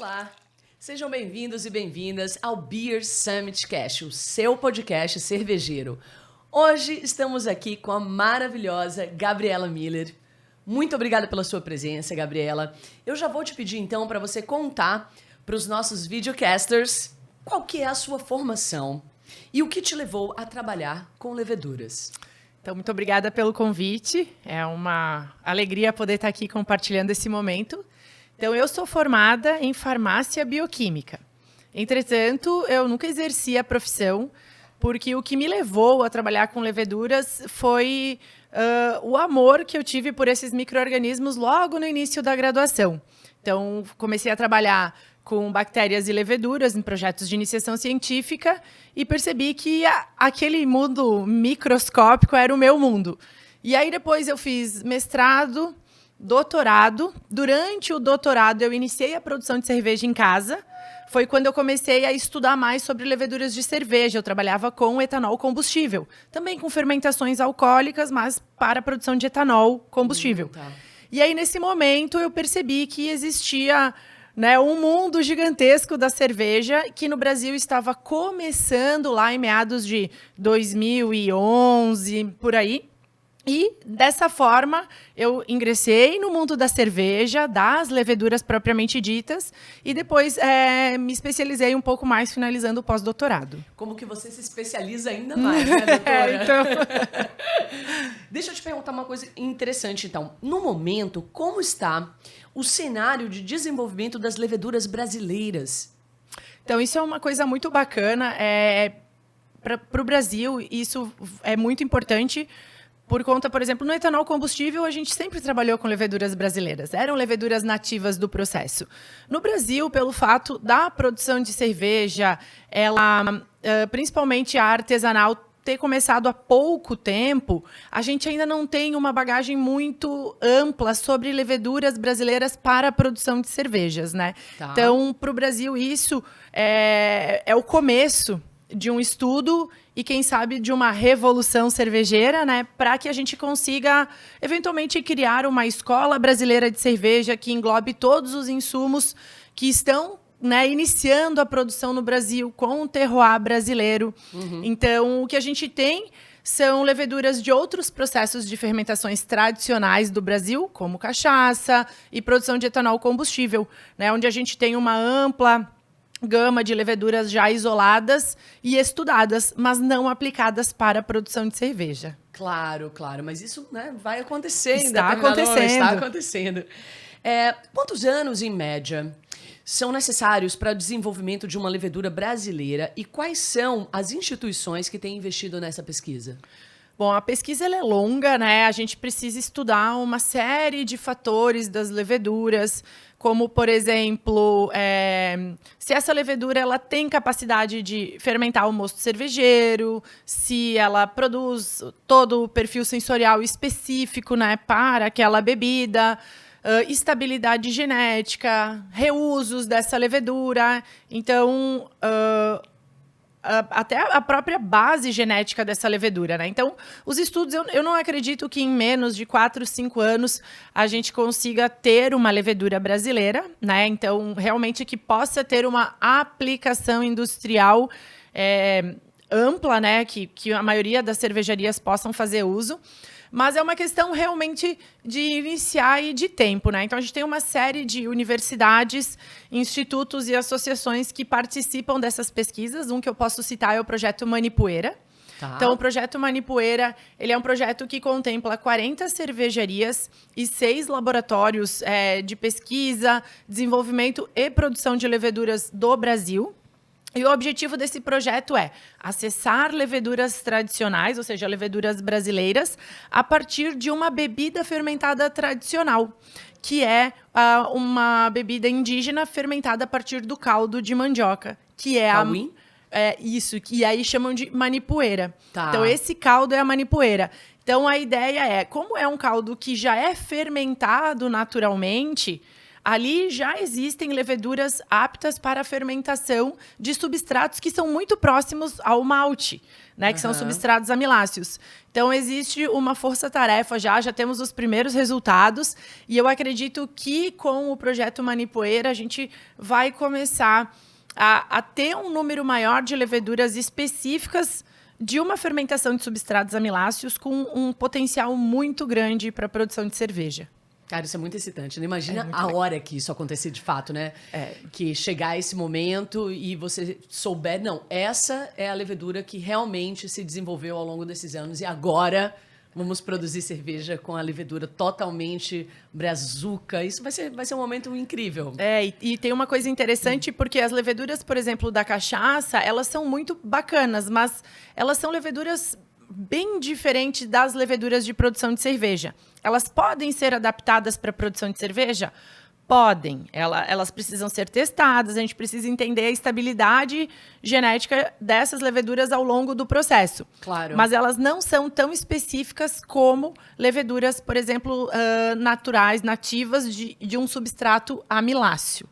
Olá, sejam bem-vindos e bem-vindas ao Beer Summit Cast, o seu podcast cervejeiro. Hoje estamos aqui com a maravilhosa Gabriela Miller. Muito obrigada pela sua presença, Gabriela. Eu já vou te pedir então para você contar para os nossos videocasters qual que é a sua formação e o que te levou a trabalhar com leveduras. Então, muito obrigada pelo convite. É uma alegria poder estar aqui compartilhando esse momento. Então, eu sou formada em farmácia bioquímica. Entretanto, eu nunca exerci a profissão, porque o que me levou a trabalhar com leveduras foi o amor que eu tive por esses micro-organismos logo no início da graduação. Então, comecei a trabalhar com bactérias e leveduras em projetos de iniciação científica e percebi que aquele mundo microscópico era o meu mundo. E aí depois eu fiz mestrado, doutorado. Durante o doutorado eu iniciei a produção de cerveja em casa. Foi quando eu comecei a estudar mais sobre leveduras de cerveja. Eu trabalhava com etanol combustível, também com fermentações alcoólicas, mas para a produção de etanol combustível. Tá. E aí nesse momento eu percebi que existia um mundo gigantesco da cerveja que no Brasil estava começando lá em meados de 2011, por aí. E, dessa forma, eu ingressei no mundo da cerveja, das leveduras propriamente ditas, e depois me especializei um pouco mais, finalizando o pós-doutorado. Como que você se especializa ainda mais, né, doutora? Então... Deixa eu te perguntar uma coisa interessante, então. No momento, como está o cenário de desenvolvimento das leveduras brasileiras? Então, isso é uma coisa muito bacana. Para o Brasil, isso é muito importante. Por conta, por exemplo, no etanol combustível, a gente sempre trabalhou com leveduras brasileiras. Eram leveduras nativas do processo. No Brasil, pelo fato da produção de cerveja, ela, principalmente a artesanal, ter começado há pouco tempo, a gente ainda não tem uma bagagem muito ampla sobre leveduras brasileiras para a produção de cervejas, né? Tá. Então, para o Brasil, isso é o começo de um estudo e, quem sabe, de uma revolução cervejeira, né, para que a gente consiga, eventualmente, criar uma escola brasileira de cerveja que englobe todos os insumos que estão iniciando a produção no Brasil com o terroir brasileiro. Uhum. Então, o que a gente tem são leveduras de outros processos de fermentações tradicionais do Brasil, como cachaça e produção de etanol combustível, né, onde a gente tem uma ampla gama de leveduras já isoladas e estudadas, mas não aplicadas para a produção de cerveja. Claro, claro, mas isso vai acontecer. Está acontecendo. Quantos anos, em média, são necessários para o desenvolvimento de uma levedura brasileira e quais são as instituições que têm investido nessa pesquisa? Bom, a pesquisa ela é longa, né? A gente precisa estudar uma série de fatores das leveduras, como, por exemplo, se essa levedura ela tem capacidade de fermentar o mosto cervejeiro, se ela produz todo o perfil sensorial específico, né, para aquela bebida, estabilidade genética, reusos dessa levedura. Então, até a própria base genética dessa levedura, né? Então, os estudos, eu não acredito que em menos de 4, 5 anos a gente consiga ter uma levedura brasileira, né? Então, realmente que possa ter uma aplicação industrial ampla, né? Que a maioria das cervejarias possam fazer uso. Mas é uma questão realmente de iniciar e de tempo, né? Então, a gente tem uma série de universidades, institutos e associações que participam dessas pesquisas. Um que eu posso citar é o projeto Manipoeira. Tá. Então, o projeto Manipoeira, ele é um projeto que contempla 40 cervejarias e 6 laboratórios de pesquisa, desenvolvimento e produção de leveduras do Brasil. E o objetivo desse projeto é acessar leveduras tradicionais, ou seja, leveduras brasileiras, a partir de uma bebida fermentada tradicional, que é uma bebida indígena fermentada a partir do caldo de mandioca, que é Cauim? Isso, que aí chamam de manipoeira. Tá. Então, esse caldo é a manipoeira. Então, a ideia como é um caldo que já é fermentado naturalmente, ali já existem leveduras aptas para a fermentação de substratos que são muito próximos ao malte, né, que são substratos amiláceos. Então, existe uma força-tarefa já temos os primeiros resultados, e eu acredito que com o projeto Manipoeira a gente vai começar a ter um número maior de leveduras específicas de uma fermentação de substratos amiláceos com um potencial muito grande para a produção de cerveja. Cara, isso é muito excitante. Não imagina a hora que isso acontecer de fato, né? Que chegar esse momento e você souber, não, essa é a levedura que realmente se desenvolveu ao longo desses anos e agora vamos produzir cerveja com a levedura totalmente brazuca. Isso vai ser um momento incrível. E tem uma coisa interessante, porque as leveduras, por exemplo, da cachaça, elas são muito bacanas, mas elas são leveduras bem diferentes das leveduras de produção de cerveja. Elas podem ser adaptadas para a produção de cerveja? Podem. Elas precisam ser testadas, a gente precisa entender a estabilidade genética dessas leveduras ao longo do processo. Claro. Mas elas não são tão específicas como leveduras, por exemplo, naturais, nativas de um substrato amiláceo.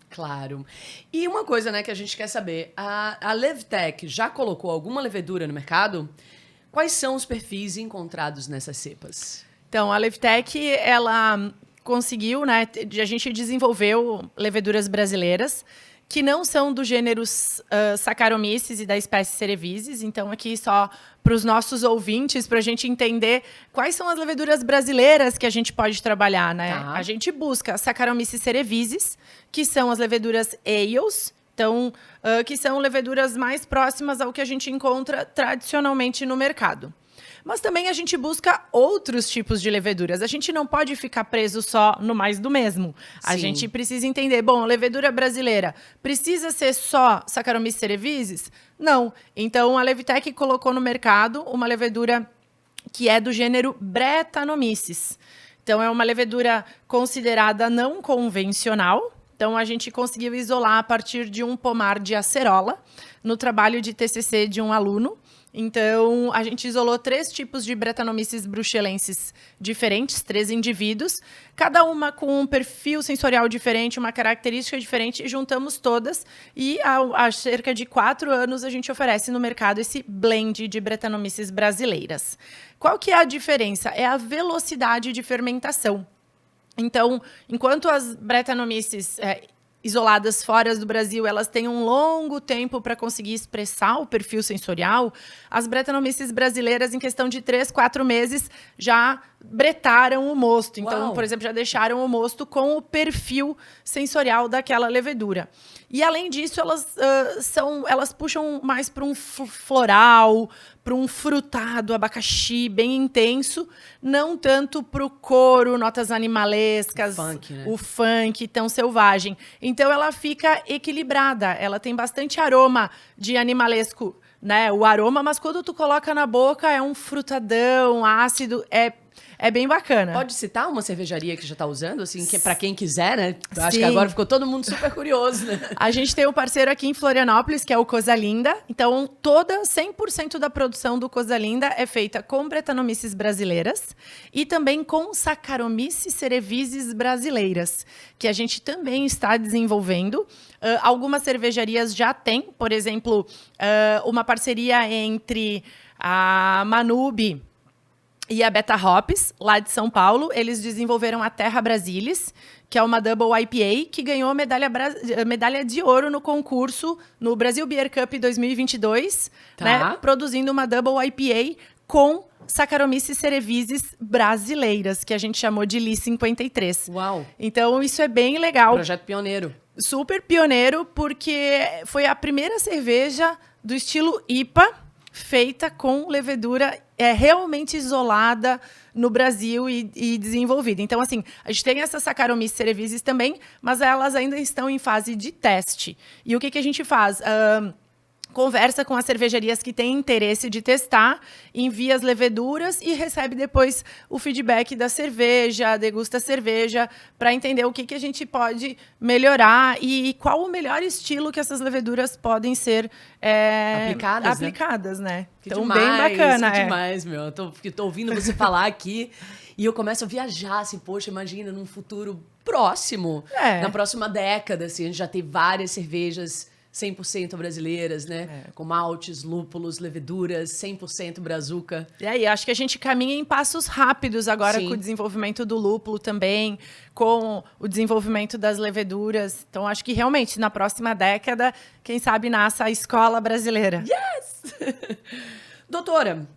Claro. E uma coisa, né, que a gente quer saber, a Levtech já colocou alguma levedura no mercado? Quais são os perfis encontrados nessas cepas? Então, a Levtech, ela conseguiu, né? A gente desenvolveu leveduras brasileiras que não são dos gêneros Saccharomyces e da espécie Cerevisiae. Então, aqui só para os nossos ouvintes, para a gente entender quais são as leveduras brasileiras que a gente pode trabalhar, né? Tá. A gente busca Saccharomyces cerevisiae, que são as leveduras ales. Então, que são leveduras mais próximas ao que a gente encontra tradicionalmente no mercado. Mas também a gente busca outros tipos de leveduras. A gente não pode ficar preso só no mais do mesmo. A gente precisa entender, bom, a levedura brasileira precisa ser só Saccharomyces cerevisiae? Não. Então, a Levtech colocou no mercado uma levedura que é do gênero Brettanomyces. Então, é uma levedura considerada não convencional. Então, a gente conseguiu isolar a partir de um pomar de acerola, no trabalho de TCC de um aluno. Então, a gente isolou 3 tipos de Brettanomyces bruxelensis diferentes, 3 indivíduos, cada uma com um perfil sensorial diferente, uma característica diferente, e juntamos todas. E há cerca de 4 anos a gente oferece no mercado esse blend de Brettanomyces brasileiras. Qual que é a diferença? É a velocidade de fermentação. Então, enquanto as Brettanomyces isoladas fora do Brasil, elas têm um longo tempo para conseguir expressar o perfil sensorial, as Brettanomyces brasileiras, em questão de 3, 4 meses, já bretaram o mosto. Então, Uau. por exemplo, já deixaram o mosto com o perfil sensorial daquela levedura. E, além disso, elas puxam mais para um floral, para um frutado, abacaxi, bem intenso, não tanto para o couro, notas animalescas, Funk, né? o funk tão selvagem. Então, ela fica equilibrada, ela tem bastante aroma de animalesco, né? O aroma, mas quando tu coloca na boca é um frutadão, ácido, é bem bacana. Pode citar uma cervejaria que já está usando, assim, para quem quiser, né? Eu acho Sim. que agora ficou todo mundo super curioso, né? A gente tem um parceiro aqui em Florianópolis, que é o Coisa Linda. Então, 100% da produção do Coisa Linda é feita com Brettanomyces brasileiras e também com Saccharomyces cerevisiae brasileiras, que a gente também está desenvolvendo. Algumas cervejarias já têm, por exemplo, uma parceria entre a Manube e a Beta Hops, lá de São Paulo. Eles desenvolveram a Terra Brasilis, que é uma Double IPA, que ganhou medalha de ouro no concurso, no Brasil Beer Cup 2022, Tá. né, produzindo uma Double IPA com Saccharomyces cerevisiae brasileiras, que a gente chamou de Li 53. Uau. Então, isso é bem legal. Projeto pioneiro. Super pioneiro, porque foi a primeira cerveja do estilo IPA feita com levedura realmente isolada no Brasil e desenvolvida. Então, assim, a gente tem essas Saccharomyces cerevisiae também, mas elas ainda estão em fase de teste. E o que a gente faz? Conversa com as cervejarias que têm interesse de testar, envia as leveduras e recebe depois o feedback da cerveja, degusta a cerveja, para entender o que a gente pode melhorar e qual o melhor estilo que essas leveduras podem ser aplicadas, né? Que Então, demais, bem bacana. que demais, meu. Eu tô ouvindo você falar aqui e eu começo a viajar, assim, poxa, imagina, num futuro próximo. É. Na próxima década, assim, a gente já tem várias cervejas 100% brasileiras, né? Com maltes, lúpulos, leveduras, 100% brazuca. E aí, acho que a gente caminha em passos rápidos agora Sim. com o desenvolvimento do lúpulo também, com o desenvolvimento das leveduras. Então, acho que realmente, na próxima década, quem sabe nasça a escola brasileira. Doutora,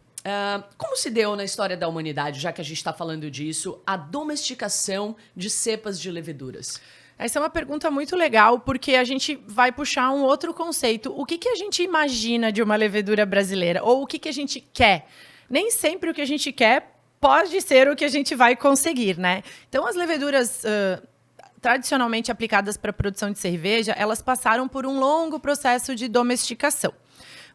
como se deu na história da humanidade, já que a gente está falando disso, a domesticação de cepas de leveduras? Essa é uma pergunta muito legal, porque a gente vai puxar um outro conceito. O que a gente imagina de uma levedura brasileira? Ou o que a gente quer? Nem sempre o que a gente quer pode ser o que a gente vai conseguir, né? Então, as leveduras tradicionalmente aplicadas para a produção de cerveja, elas passaram por um longo processo de domesticação.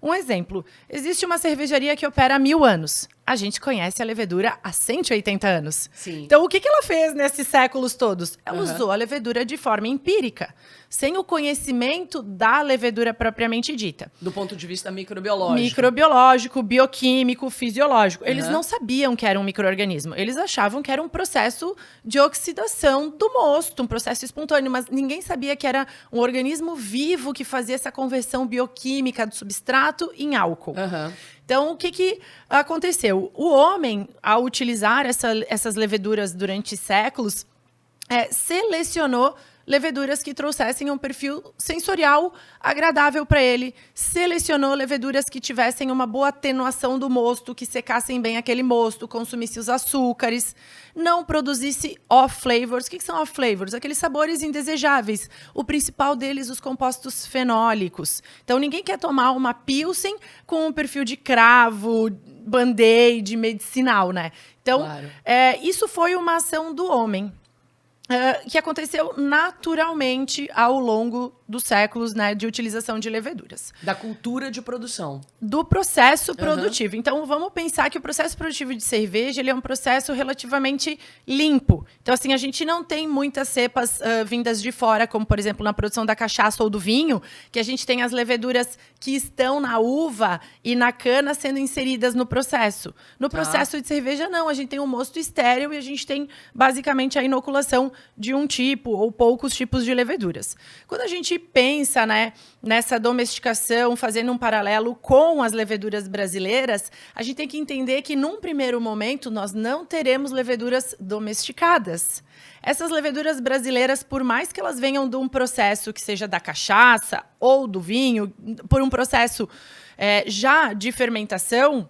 Um exemplo, existe uma cervejaria que opera há 1000 anos. A gente conhece a levedura há 180 anos. Sim. Então, o que ela fez nesses séculos todos? Ela usou a levedura de forma empírica, sem o conhecimento da levedura propriamente dita. Do ponto de vista microbiológico. Microbiológico, bioquímico, fisiológico. Eles não sabiam que era um micro-organismo. Eles achavam que era um processo de oxidação do mosto, um processo espontâneo, mas ninguém sabia que era um organismo vivo que fazia essa conversão bioquímica do substrato em álcool. Então, o que aconteceu? O homem, ao utilizar essas leveduras durante séculos, selecionou leveduras que trouxessem um perfil sensorial agradável para ele, selecionou leveduras que tivessem uma boa atenuação do mosto, que secassem bem aquele mosto, consumisse os açúcares, não produzisse off-flavors. O que são off-flavors? Aqueles sabores indesejáveis. O principal deles, os compostos fenólicos. Então, ninguém quer tomar uma Pilsen com um perfil de cravo, band-aid, medicinal, né? Então, Claro. Isso foi uma ação do homem. Que aconteceu naturalmente ao longo dos séculos, né, de utilização de leveduras. Da cultura de produção. Do processo produtivo. Então, vamos pensar que o processo produtivo de cerveja ele é um processo relativamente limpo. Então, assim, a gente não tem muitas cepas vindas de fora, como, por exemplo, na produção da cachaça ou do vinho, que a gente tem as leveduras que estão na uva e na cana sendo inseridas no processo. No processo de cerveja, não. A gente tem um mosto estéril e a gente tem, basicamente, a inoculação de um tipo ou poucos tipos de leveduras. Quando a gente pensa, né, nessa domesticação, fazendo um paralelo com as leveduras brasileiras, a gente tem que entender que, num primeiro momento, nós não teremos leveduras domesticadas. Essas leveduras brasileiras, por mais que elas venham de um processo que seja da cachaça ou do vinho, por um processo já de fermentação,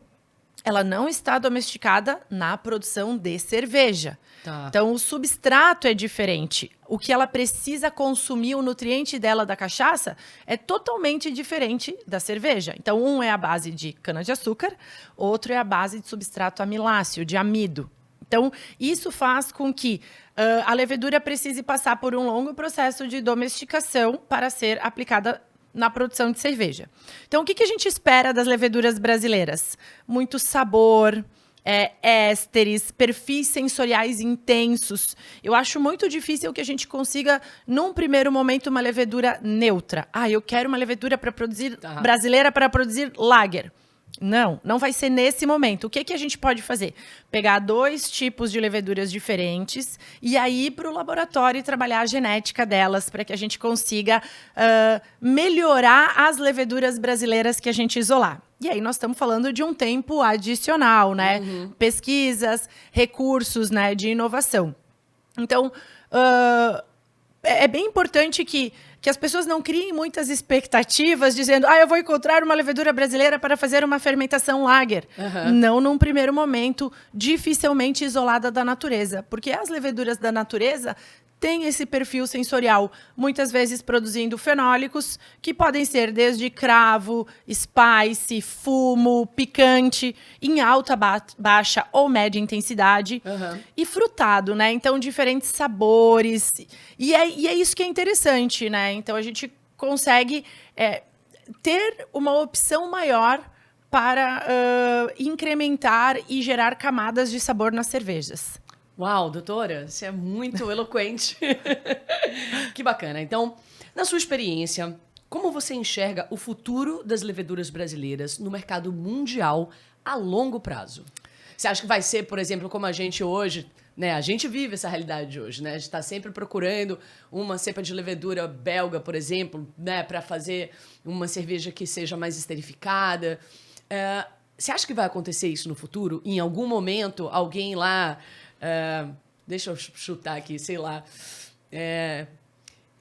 ela não está domesticada na produção de cerveja. Tá. Então, o substrato é diferente. O que ela precisa consumir, o nutriente dela da cachaça, é totalmente diferente da cerveja. Então, um é a base de cana-de-açúcar, outro é a base de substrato amiláceo, de amido. Então, isso faz com que a levedura precise passar por um longo processo de domesticação para ser aplicada na produção de cerveja. Então, o que a gente espera das leveduras brasileiras? Muito sabor, ésteres, perfis sensoriais intensos. Eu acho muito difícil que a gente consiga, num primeiro momento, uma levedura neutra. Eu quero uma levedura para produzir brasileira para produzir lager. Não vai ser nesse momento. O que a gente pode fazer? Pegar 2 tipos de leveduras diferentes e aí ir para o laboratório e trabalhar a genética delas para que a gente consiga melhorar as leveduras brasileiras que a gente isolar. E aí nós estamos falando de um tempo adicional, né? Pesquisas, recursos, né, de inovação. Então, é bem importante que as pessoas não criem muitas expectativas dizendo eu vou encontrar uma levedura brasileira para fazer uma fermentação lager. Não num primeiro momento, dificilmente isolada da natureza. Porque as leveduras da natureza têm esse perfil sensorial, muitas vezes produzindo fenólicos, que podem ser desde cravo, spice, fumo, picante, em alta, baixa ou média intensidade, e frutado, né? Então, diferentes sabores. E é isso que é interessante, né? Então, a gente consegue ter uma opção maior para incrementar e gerar camadas de sabor nas cervejas. Uau, doutora, você é muito eloquente. Que bacana. Então, na sua experiência, como você enxerga o futuro das leveduras brasileiras no mercado mundial a longo prazo? Você acha que vai ser, por exemplo, como a gente hoje né? A gente vive essa realidade hoje, né? A gente está sempre procurando uma cepa de levedura belga, por exemplo, né? Para fazer uma cerveja que seja mais esterificada. Você acha que vai acontecer isso no futuro? Em algum momento, alguém lá... deixa eu chutar aqui, sei lá...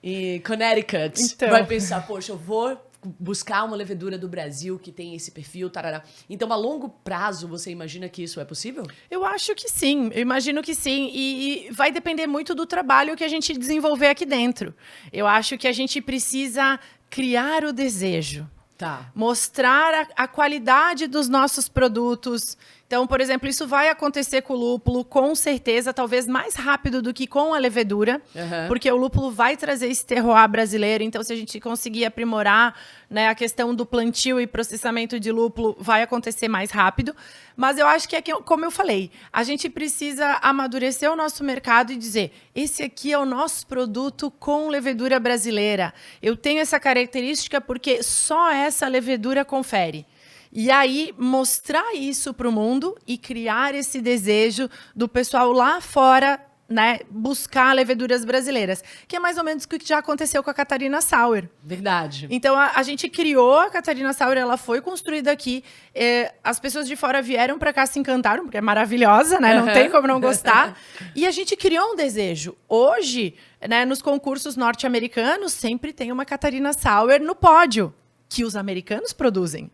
em Connecticut, Então. vai pensar, poxa, eu vou buscar uma levedura do Brasil que tem esse perfil, tarará. Então, a longo prazo, você imagina que isso é possível? Eu acho que sim, eu imagino que sim. E vai depender muito do trabalho que a gente desenvolver aqui dentro. Eu acho que a gente precisa criar o desejo. Tá. Mostrar a qualidade dos nossos produtos. Então, por exemplo, isso vai acontecer com o lúpulo, com certeza, talvez mais rápido do que com a levedura, porque o lúpulo vai trazer esse terroir brasileiro. Então, se a gente conseguir aprimorar, né, a questão do plantio e processamento de lúpulo, vai acontecer mais rápido. Mas eu acho que é como eu falei, a gente precisa amadurecer o nosso mercado e dizer, esse aqui é o nosso produto com levedura brasileira. Eu tenho essa característica porque só essa levedura confere. E aí, mostrar isso para o mundo e criar esse desejo do pessoal lá fora, né, buscar leveduras brasileiras. Que é mais ou menos o que já aconteceu com a Catarina Sour. Verdade. Então, a gente criou a Catarina Sour, ela foi construída aqui. As pessoas de fora vieram para cá, se encantaram, porque é maravilhosa, né? Não tem como não gostar. E a gente criou um desejo. Hoje, né, nos concursos norte-americanos, sempre tem uma Catarina Sour no pódio, que os americanos produzem.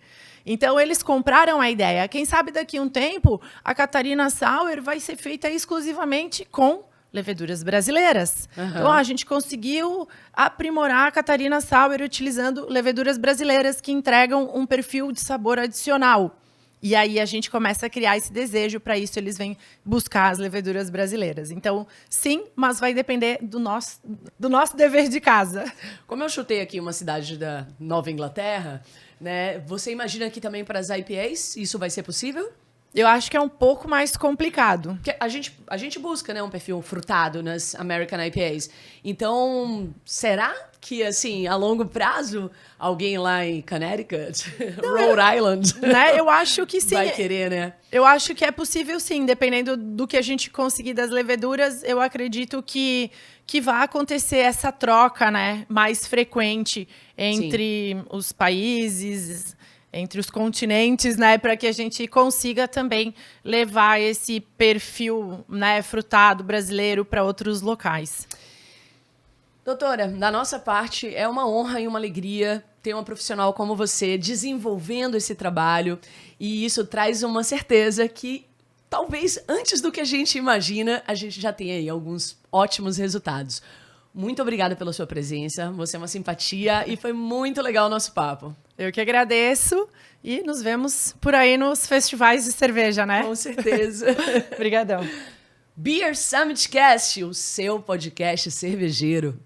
Então, eles compraram a ideia. Quem sabe daqui a um tempo, a Catarina Sour vai ser feita exclusivamente com leveduras brasileiras. Então, a gente conseguiu aprimorar a Catarina Sour utilizando leveduras brasileiras que entregam um perfil de sabor adicional. E aí, a gente começa a criar esse desejo. Para isso, eles vêm buscar as leveduras brasileiras. Então, sim, mas vai depender do nosso dever de casa. Como eu chutei aqui uma cidade da Nova Inglaterra... né? Você imagina que também para as IPAs isso vai ser possível? Eu acho que é um pouco mais complicado. Porque a gente busca, né, um perfil frutado nas American IPAs. Então, será que, assim, a longo prazo, alguém lá em Connecticut, Rhode Island, né? Eu acho que sim. vai querer, né? Eu acho que é possível, sim. Dependendo do que a gente conseguir das leveduras, eu acredito que vai acontecer essa troca, né, mais frequente entre os países, entre os continentes, né, para que a gente consiga também levar esse perfil, né, frutado brasileiro para outros locais. Doutora, da nossa parte, é uma honra e uma alegria ter uma profissional como você desenvolvendo esse trabalho, e isso traz uma certeza que talvez antes do que a gente imagina, a gente já tenha aí alguns ótimos resultados. Muito obrigada pela sua presença, você é uma simpatia e foi muito legal o nosso papo. Eu que agradeço e nos vemos por aí nos festivais de cerveja, né? Com certeza. Obrigadão. Beer Summit Cast, o seu podcast cervejeiro.